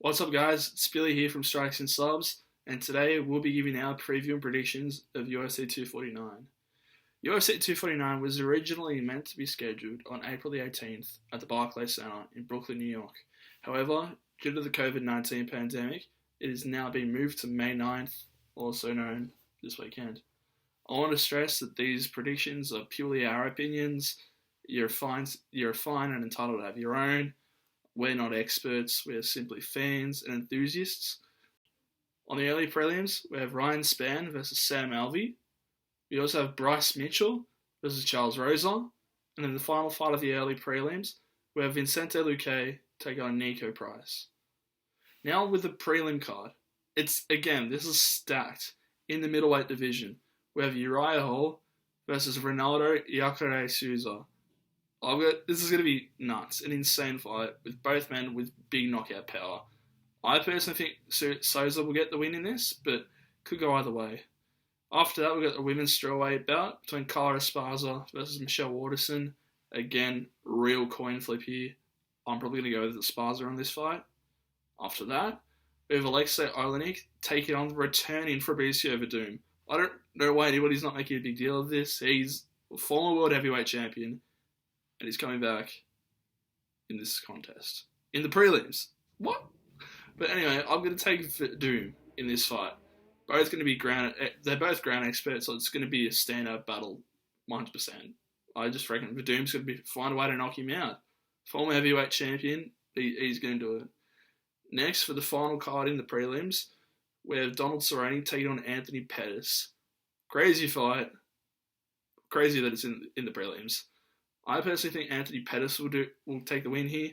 What's up, guys? It's Billy here from Strikes and Subs, and today we'll be giving our preview and predictions of UFC 249. UFC 249 was originally meant to be scheduled on April the 18th at the Barclays Center in Brooklyn, New York. However, due to the COVID-19 pandemic, it is now being moved to May 9th, also known this weekend. I want to stress that these predictions are purely our opinions. You're fine and entitled to have your own. We're not experts, we're simply fans and enthusiasts. On the early prelims, we have Ryan Spann versus Sam Alvey. We also have Bryce Mitchell versus Charles Rosa. And in the final fight of the early prelims, we have Vicente Luque taking on Nico Price. Now with the prelim card, this is stacked. In the middleweight division, we have Uriah Hall versus Ronaldo Jacare Souza. This is going to be nuts, an insane fight with both men with big knockout power. I personally think Souza will get the win in this, but could go either way. After that, we've got the women's strawweight bout between Cara Esparza versus Michelle Waterson. Again, real coin flip here. I'm probably going to go with Esparza on this fight. After that, we have Alexei Oleinik taking on the returning Fabricio Verdum. I don't know why anybody's not making a big deal of this. He's a former world heavyweight champion. And he's coming back in this contest. In the prelims. What? But anyway, I'm going to take Doom in this fight. They're both ground experts, so it's going to be a standout battle, 100%. I just reckon Doom's going to find a way to knock him out. Former heavyweight champion, he's going to do it. Next, for the final card in the prelims, we have Donald Cerrone taking on Anthony Pettis. Crazy fight. Crazy that it's in the prelims. I personally think Anthony Pettis will take the win here.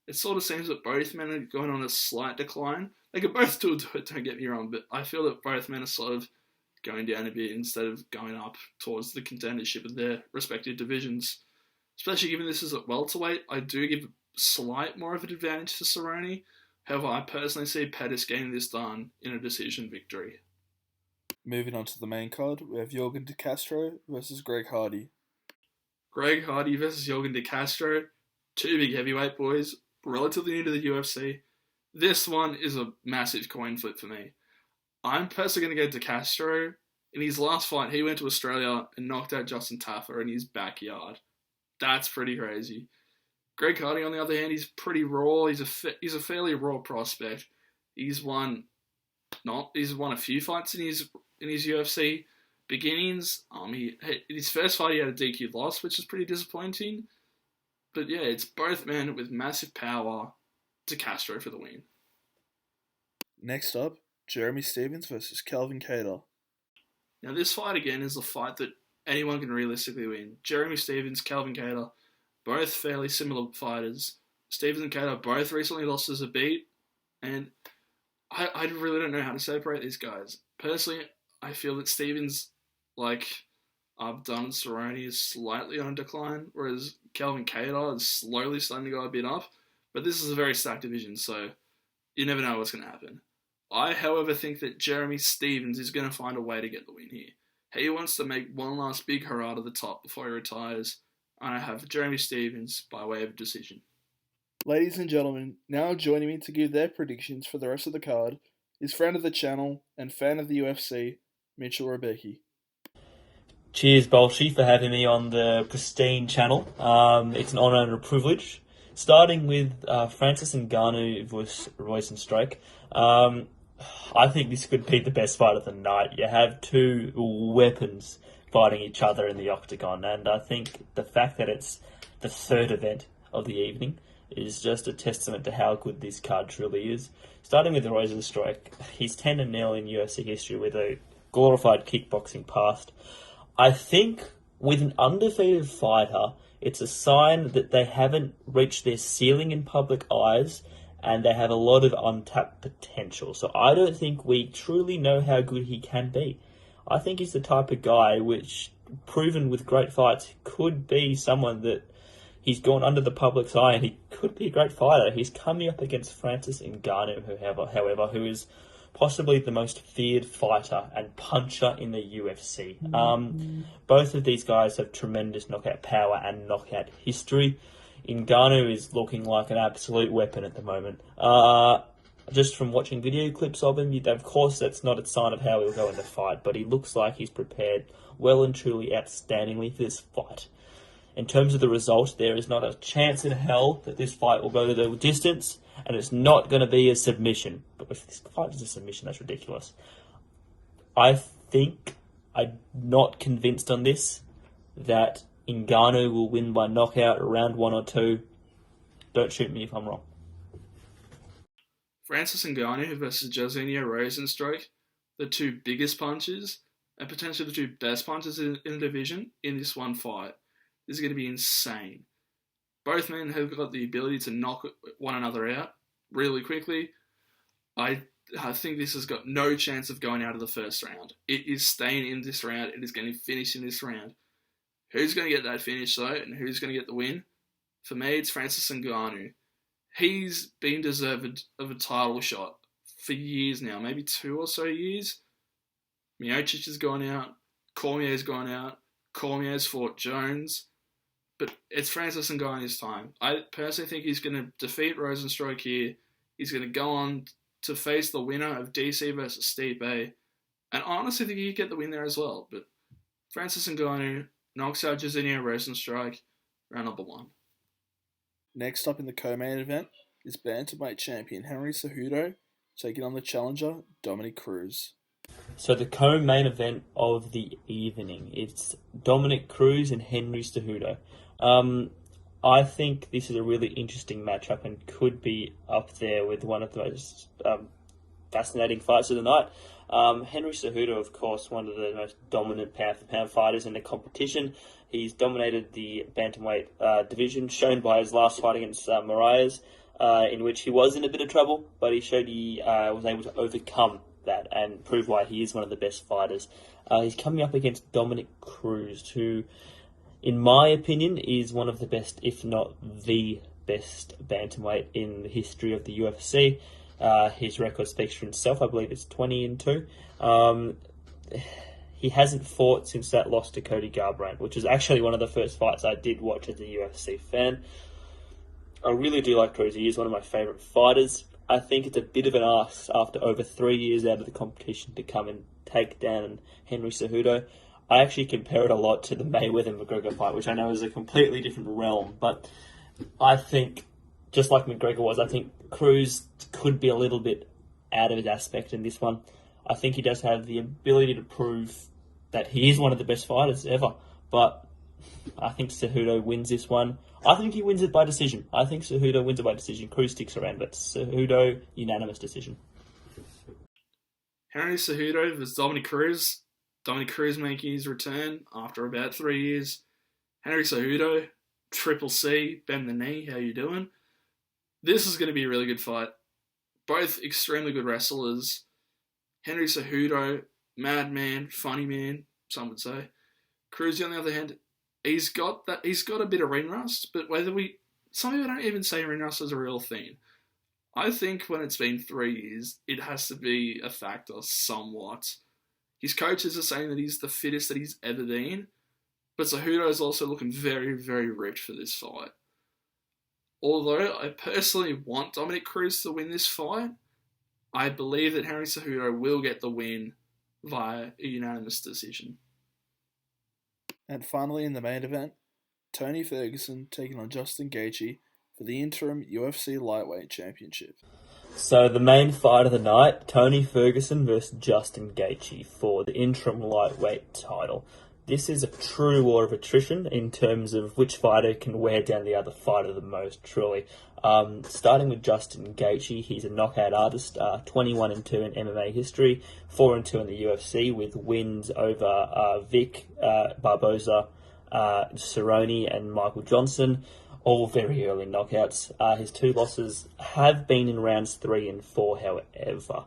It sort of seems that both men are going on a slight decline. They could both still do it, don't get me wrong, but I feel that both men are sort of going down a bit instead of going up towards the contendership of their respective divisions. Especially given this is at welterweight, I do give slight more of an advantage to Cerrone. However, I personally see Pettis getting this done in a decision victory. Moving on to the main card, we have Yorgan De Castro versus Greg Hardy. Greg Hardy versus Yorgan De Castro, two big heavyweight boys, relatively new to the UFC. This one is a massive coin flip for me. I'm personally going to go De Castro. In his last fight, he went to Australia and knocked out Justin Taffer in his backyard. That's pretty crazy. Greg Hardy, on the other hand, he's pretty raw. He's a fairly raw prospect. He's won a few fights in his UFC beginnings. In his first fight, he had a DQ loss, which is pretty disappointing. But yeah, it's both men with massive power. De Castro for the win. Next up, Jeremy Stephens versus Calvin Kattar. Now, this fight again is a fight that anyone can realistically win. Jeremy Stephens, Calvin Kattar, both fairly similar fighters. Stephens and Kattar both recently lost as a beat, and I really don't know how to separate these guys. Personally, I feel that Stephens, like I've done, Cerrone is slightly on a decline, whereas Calvin Kattar is slowly starting to go a bit up. But this is a very stacked division, so you never know what's going to happen. I, however, think that Jeremy Stephens is going to find a way to get the win here. He wants to make one last big hurrah to the top before he retires, and I have Jeremy Stephens by way of decision. Ladies and gentlemen, now joining me to give their predictions for the rest of the card is friend of the channel and fan of the UFC, Mitchell Rebecki. Cheers, Bolshy, for having me on the pristine channel. It's an honour and a privilege. Starting with Francis Ngannou versus Rozenstruik. I think this could be the best fight of the night. You have two weapons fighting each other in the octagon, and I think the fact that it's the third event of the evening is just a testament to how good this card truly is. Starting with Rozenstruik, he's 10-0 in UFC history with a glorified kickboxing past. I think with an undefeated fighter, it's a sign that they haven't reached their ceiling in public eyes and they have a lot of untapped potential. So I don't think we truly know how good he can be. I think he's the type of guy which, proven with great fights, could be someone that he's gone under the public's eye and he could be a great fighter. He's coming up against Francis Ngannou, however, who is possibly the most feared fighter and puncher in the UFC. Both of these guys have tremendous knockout power and knockout history. Ngannou is looking like an absolute weapon at the moment. just from watching video clips of him, of course that's not a sign of how he'll go in the fight, but he looks like he's prepared well and truly outstandingly for this fight. In terms of the result, there is not a chance in hell that this fight will go to the distance, and it's not going to be a submission. But if this fight is a submission, that's ridiculous. I think, I'm not convinced on this, that Ngannou will win by knockout round 1 or 2. Don't shoot me if I'm wrong. Francis Ngannou versus Jairzinho Rozenstruik, the two biggest punches and potentially the two best punches in the division in this one fight. This is going to be insane. Both men have got the ability to knock one another out really quickly. I think this has got no chance of going out of the first round. It is staying in this round. It is going to finish in this round. Who's going to get that finish, though, and who's going to get the win? For me, it's Francis Ngannou. He's been deserved of a title shot for years now, maybe 2 or so years. Miocic has gone out. Cormier's gone out. Cormier's fought Jones. But it's Francis Ngannou's time. I personally think he's going to defeat Rozenstruik here. He's going to go on to face the winner of DC versus Stipe. And I honestly think he could get the win there as well. But Francis Ngannou knocks out Jairzinho Rozenstruik, round number 1. Next up in the co-main event is bantamweight champion Henry Cejudo taking on the challenger Dominic Cruz. So the co-main event of the evening, it's Dominic Cruz and Henry Cejudo. I think this is a really interesting matchup and could be up there with one of the most fascinating fights of the night. Henry Cejudo, of course, one of the most dominant pound-for-pound fighters in the competition. He's dominated the bantamweight division, shown by his last fight against Moraes, in which he was in a bit of trouble, but he showed he was able to overcome that and prove why he is one of the best fighters. He's coming up against Dominic Cruz, who, in my opinion, is one of the best, if not the best bantamweight in the history of the UFC. His record speaks for himself. I believe it's 20-2. He hasn't fought since that loss to Cody Garbrandt, which was actually one of the first fights I did watch as a UFC fan. I really do like Cruz. He is one of my favourite fighters. I think it's a bit of an ask after over 3 years out of the competition to come and take down Henry Cejudo. I actually compare it a lot to the Mayweather-McGregor fight, which I know is a completely different realm, but I think, just like McGregor was, I think Cruz could be a little bit out of his aspect in this one. I think he does have the ability to prove that he is one of the best fighters ever, but I think Cejudo wins this one. I think he wins it by decision. I think Cejudo wins it by decision. Cruz sticks around, but Cejudo, unanimous decision. Henry Cejudo versus Dominic Cruz. Dominic Cruz making his return after about 3 years. Henry Cejudo, Triple C, bend the knee, how you doing? This is going to be a really good fight. Both extremely good wrestlers. Henry Cejudo, madman, funny man, some would say. Cruz, on the other hand, he's got a bit of ring rust, but some people don't even say ring rust is a real thing. I think when it's been 3 years, it has to be a factor somewhat. His coaches are saying that he's the fittest that he's ever been, but Cejudo is also looking very, very ripped for this fight. Although I personally want Dominic Cruz to win this fight, I believe that Henry Cejudo will get the win via a unanimous decision. And finally in the main event, Tony Ferguson taking on Justin Gaethje for the interim UFC Lightweight Championship. So the main fight of the night, Tony Ferguson versus Justin Gaethje for the interim lightweight title. This is a true war of attrition in terms of which fighter can wear down the other fighter the most, truly. Starting with Justin Gaethje, he's a knockout artist, 21-2 in MMA history, 4-2 in the UFC, with wins over Vic, Barboza, Cerrone and Michael Johnson, all very early knockouts. His 2 losses have been in rounds 3 and 4, however.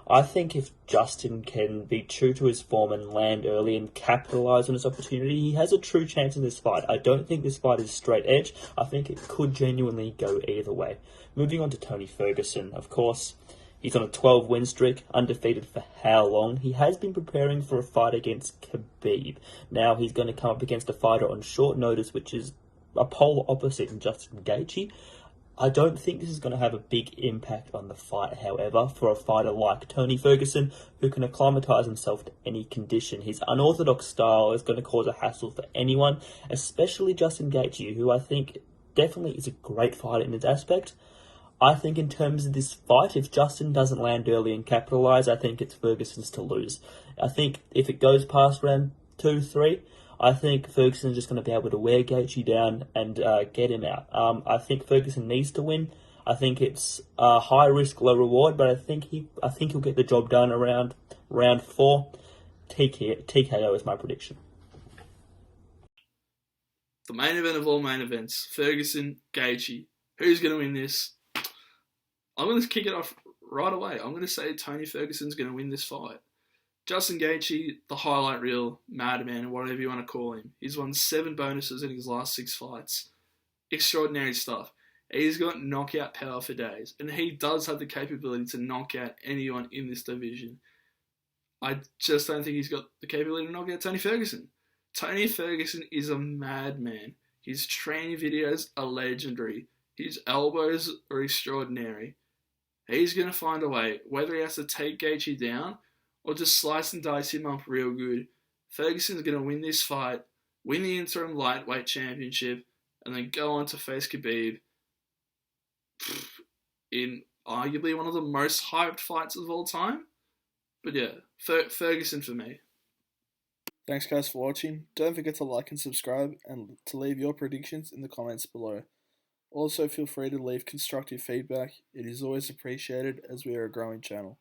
I think if Justin can be true to his form and land early and capitalise on his opportunity, he has a true chance in this fight. I don't think this fight is straight edge. I think it could genuinely go either way. Moving on to Tony Ferguson, of course, he's on a 12-win streak, undefeated for how long? He has been preparing for a fight against Khabib. Now he's going to come up against a fighter on short notice, which is a polar opposite in Justin Gaethje. I don't think this is going to have a big impact on the fight, however, for a fighter like Tony Ferguson, who can acclimatise himself to any condition. His unorthodox style is going to cause a hassle for anyone, especially Justin Gaethje, who I think definitely is a great fighter in this aspect. I think in terms of this fight, if Justin doesn't land early and capitalise, I think it's Ferguson's to lose. I think if it goes past round 2, 3, I think Ferguson's just going to be able to wear Gaethje down and get him out. I think Ferguson needs to win. I think it's high risk, low reward, but I think he'll get the job done around round 4. TKO is my prediction. The main event of all main events, Ferguson, Gaethje. Who's going to win this? I'm going to kick it off right away. I'm going to say Tony Ferguson's going to win this fight. Justin Gaethje, the highlight reel, madman, whatever you want to call him. He's won 7 bonuses in his last 6 fights. Extraordinary stuff. He's got knockout power for days, and he does have the capability to knock out anyone in this division. I just don't think he's got the capability to knock out Tony Ferguson. Tony Ferguson is a madman. His training videos are legendary. His elbows are extraordinary. He's going to find a way, whether he has to take Gaethje down or just slice and dice him up real good. Ferguson's going to win this fight, win the interim lightweight championship, and then go on to face Khabib in arguably one of the most hyped fights of all time. But yeah, Ferguson for me. Thanks guys for watching. Don't forget to like and subscribe and to leave your predictions in the comments below. Also feel free to leave constructive feedback. It is always appreciated as we are a growing channel.